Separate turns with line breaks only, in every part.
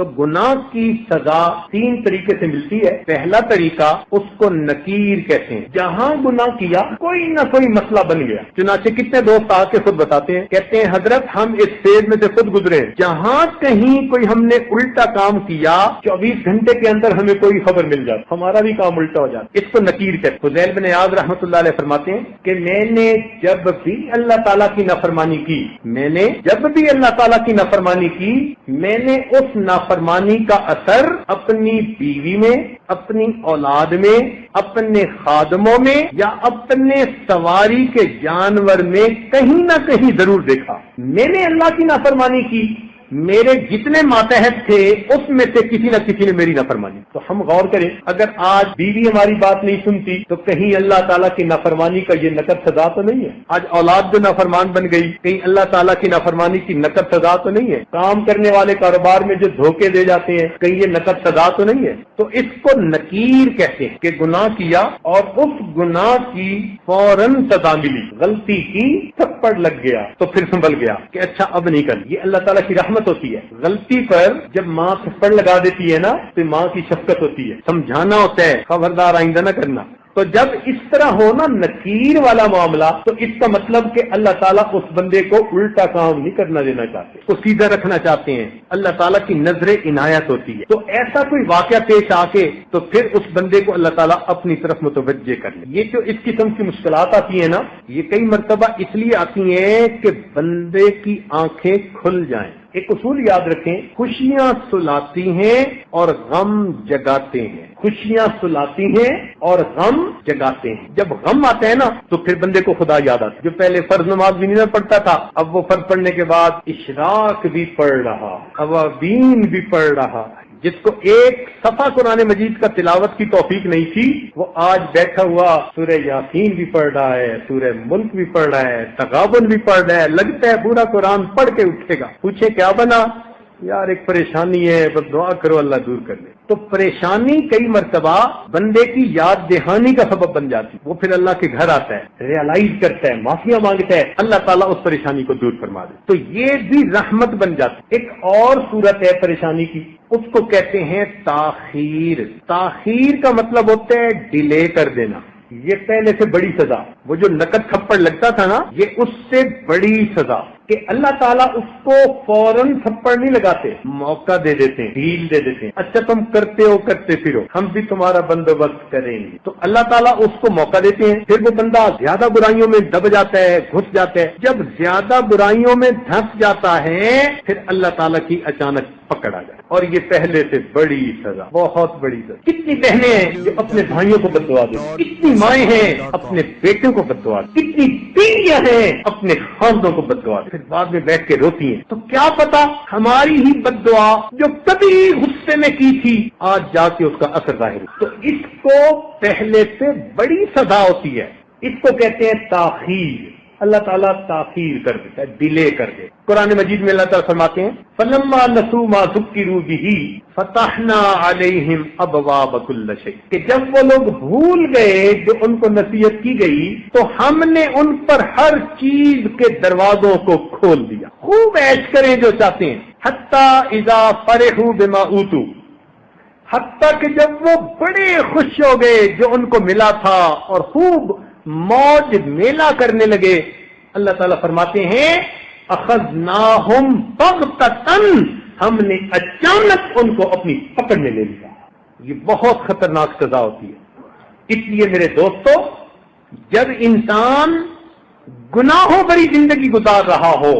تو گناہ کی سزا تین طریقے سے ملتی ہے. پہلا طریقہ اس کو نکیر کہتے ہیں. جہاں گناہ کیا کوئی نہ کوئی مسئلہ بن گیا. چنانچہ کتنے دوست آ کے خود بتاتے ہیں, کہتے ہیں حضرت ہم اس فیز میں سے خود گزرے, جہاں کہیں کوئی ہم نے الٹا کام کیا 24 گھنٹے کے اندر ہمیں کوئی خبر مل جاتی, ہمارا بھی کام الٹا ہو جاتا. اس کو نکیر کہتے ہیں. فضیل بن عیاض رحمۃ اللہ علیہ فرماتے ہیں کہ میں نے جب بھی اللہ تعالیٰ کی نافرمانی کی, میں نے اس نافرمانی کا اثر اپنی بیوی میں, اپنی اولاد میں, اپنے خادموں میں یا اپنے سواری کے جانور میں کہیں نہ کہیں ضرور دیکھا. میں نے اللہ کی نافرمانی کی, میرے جتنے ماتحت تھے اس میں سے کسی نہ کسی نے میری نافرمانی. تو ہم غور کریں, اگر آج بیوی ہماری بات نہیں سنتی تو کہیں اللہ تعالیٰ کی نافرمانی کا یہ نقد سزا تو نہیں ہے. آج اولاد جو نافرمان بن گئی, کہیں اللہ تعالیٰ کی نافرمانی کی نقد سزا تو نہیں ہے. کام کرنے والے کاروبار میں جو دھوکے دے جاتے ہیں, کہیں یہ نقد سزا تو نہیں ہے. تو اس کو نکیر کہتے ہیں کہ گناہ کیا اور اس گناہ کی فوراً سزا ملی. غلطی کی, تھپڑ لگ گیا تو پھر سنبھل گیا کہ اچھا اب نہیں کر. یہ اللہ تعالیٰ کی رحمت ہوتی ہے. غلطی پر جب ماں تھپڑ لگا دیتی ہے نا تو ماں کی شفقت ہوتی ہے, سمجھانا ہوتا ہے, خبردار آئندہ نہ کرنا. تو جب اس طرح ہونا نکیر والا معاملہ, تو اس کا مطلب کہ اللہ تعالیٰ اس بندے کو الٹا کام نہیں کرنا دینا چاہتے, اس کو سیدھا رکھنا چاہتے ہیں. اللہ تعالیٰ کی نظر عنایت ہوتی ہے. تو ایسا کوئی واقعہ پیش آ کے تو پھر اس بندے کو اللہ تعالیٰ اپنی طرف متوجہ کر لے. یہ جو اس قسم کی مشکلات آتی ہیں نا, یہ کئی مرتبہ اس لیے آتی ہیں کہ بندے کی آنکھیں کھل جائیں. ایک اصول یاد رکھیں, خوشیاں سلاتی ہیں اور غم جگاتے ہیں. خوشیاں سلاتی ہیں اور غم جگاتے ہیں. جب غم آتا ہے نا تو پھر بندے کو خدا یاد آتا ہے. جو پہلے فرض نماز بھی نہیں پڑھتا تھا, اب وہ فرض پڑھنے کے بعد اشراق بھی پڑھ رہا, اوابین بھی پڑھ رہا. جس کو ایک صفحہ قرآن مجید کا تلاوت کی توفیق نہیں تھی, وہ آج بیٹھا ہوا سورہ یاسین بھی پڑھ رہا ہے, سورہ ملک بھی پڑھ رہا ہے, تغابن بھی پڑھ رہا ہے. لگتا ہے پورا قرآن پڑھ کے اٹھے گا. پوچھے کیا بنا؟ یار ایک پریشانی ہے, بس دعا کرو اللہ دور کر لے. تو پریشانی کئی مرتبہ بندے کی یاد دہانی کا سبب بن جاتی. وہ پھر اللہ کے گھر آتا ہے, ریئلائز کرتا ہے, معافیاں مانگتا ہے, اللہ تعالیٰ اس پریشانی کو دور فرما دے. تو یہ بھی رحمت بن جاتی. ایک اور صورت ہے پریشانی کی, اس کو کہتے ہیں تاخیر. تاخیر کا مطلب ہوتا ہے ڈیلے کر دینا. یہ پہلے سے بڑی سزا. وہ جو نقد تھپڑ لگتا تھا نا, یہ اس سے بڑی سزا کہ اللہ تعالیٰ اس کو فوراً تھپڑ نہیں لگاتے, موقع دے دیتے ہیں, ڈھیل دے دیتے ہیں. اچھا تم کرتے ہو, کرتے پھرو, ہم بھی تمہارا بندوبست کریں گے. تو اللہ تعالیٰ اس کو موقع دیتے ہیں. پھر وہ بندہ زیادہ برائیوں میں دب جاتا ہے, گھس جاتا ہے. جب زیادہ برائیوں میں دھس جاتا ہے پھر اللہ تعالیٰ کی اچانک پکڑ آ جائے. اور یہ پہلے سے بڑی سزا, بہت بڑی سزا. کتنی بہنیں ہیں جو اپنے بھائیوں کو بددعا دیں, کتنی مائیں ہیں اپنے بیٹوں کو بددعا دیں, کتنی بیویاں ہیں اپنے خاندوں کو بددعا دیں, پھر بعد میں بیٹھ کے روتی ہیں. تو کیا پتا ہماری ہی بددعا جو کبھی غصے میں کی تھی آج جا کے اس کا اثر ظاہر. تو اس کو پہلے سے بڑی سزا ہوتی ہے. اس کو کہتے ہیں تاخیر. اللہ تعالیٰ تاخیر کر دیتا ہے, ڈیلے کر دے. قرآن مجید میں اللہ تعالیٰ فرماتے ہیں فَلَمَّا نَسُوا مَا ذُكِّرُوا بِهِ فَتَحْنَا عَلَيْهِمْ أَبْوَابَ كُلِّ شَيْءٍ, کہ جب وہ لوگ بھول گئے جو ان کو نصیحت کی گئی تو ہم نے ان پر ہر چیز کے دروازوں کو کھول دیا. خوب عیش کریں جو چاہتے ہیں. حَتَّى إِذَا فَرِحُوا بِمَا أُوتُوا, حتیٰ کہ جب وہ بڑے خوش ہو گئے جو ان کو ملا تھا اور خوب موج میلہ کرنے لگے, اللہ تعالیٰ فرماتے ہیں اخذناہم بغتۃ, ہم نے اچانک ان کو اپنی پکڑ میں لے لیا. یہ بہت خطرناک سزا ہوتی ہے. اس لیے میرے دوستو, جب انسان گناہوں بھری زندگی گزار رہا ہو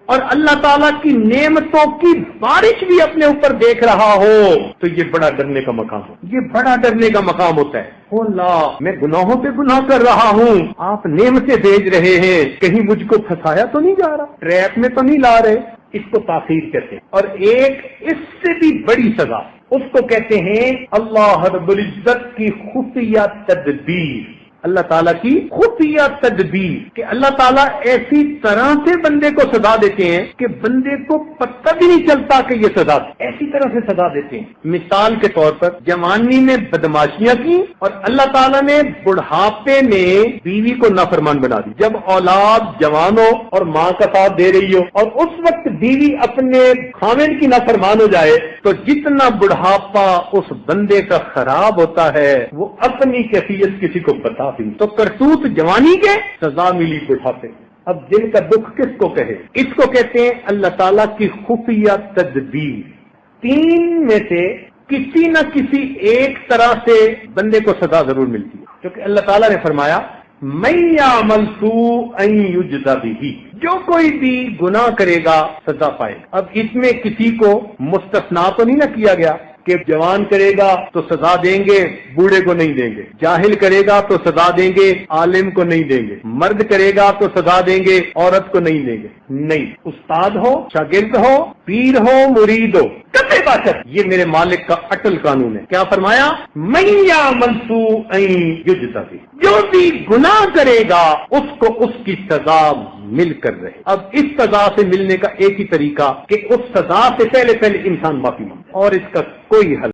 اور اللہ تعالیٰ کی نعمتوں کی بارش بھی اپنے اوپر دیکھ رہا ہو, تو یہ بڑا ڈرنے کا مقام ہو. یہ بڑا ڈرنے کا مقام ہوتا ہے. اللہ میں گناہوں پہ گناہ کر رہا ہوں, آپ نعمتیں بھیج رہے ہیں, کہیں مجھ کو پھنسایا تو نہیں جا رہا, ٹریپ میں تو نہیں لا رہے. اس کو تاخیر کہتے ہیں. اور ایک اس سے بھی بڑی سزا, اس کو کہتے ہیں اللہ رب العزت کی خفیہ تدبیر. اللہ تعالیٰ کی خفیہ تدبیر کہ اللہ تعالیٰ ایسی طرح سے بندے کو سزا دیتے ہیں کہ بندے کو پتہ بھی نہیں چلتا کہ یہ سزا. ایسی طرح طرح سے سزا دیتے ہیں۔ مثال کے طور پر جوانی میں بدماشیاں کی اور اللہ تعالیٰ نے بڑھاپے میں بیوی کو نافرمان بنا دی۔ جب اولاد جوان ہو اور ماں کا ساتھ دے رہی ہو اور اس وقت بیوی اپنے خاوند کی نافرمان ہو جائے تو جتنا بڑھاپا اس بندے کا خراب ہوتا ہے وہ اپنی کیفیت کسی کو بتا بھی نہیں۔ تو کرتوت جوانی کے، سزا ملی بڑھاپے۔ اب دل کا دکھ کس کو کہے؟ اس کو کہتے ہیں اللہ تعالیٰ کی خفیہ تدبیر۔ تین میں سے کسی نہ کسی ایک طرح سے بندے کو سزا ضرور ملتی ہے، کیونکہ اللہ تعالیٰ نے فرمایا من یعمل سوءا یجزا بہ، جو کوئی بھی گناہ کرے گا سزا پائے گا۔ اب اس میں کسی کو مستثنا تو نہیں نہ کیا گیا کہ جوان کرے گا تو سزا دیں گے، بوڑھے کو نہیں دیں گے، جاہل کرے گا تو سزا دیں گے، عالم کو نہیں دیں گے، مرد کرے گا تو سزا دیں گے، عورت کو نہیں دیں گے۔ نہیں، استاد ہو، شاگرد ہو، پیر ہو، مرید ہو، کبھی بات ہے، یہ میرے مالک کا اٹل قانون ہے۔ کیا فرمایا؟ من یعمل سوءا یجزا بہ، جو بھی گناہ کرے گا اس کو اس کی سزا مل کر رہے۔ اب اس سزا سے ملنے کا ایک ہی طریقہ کہ اس سزا سے پہلے انسان معافی مانگے، اور اس کا کوئی حل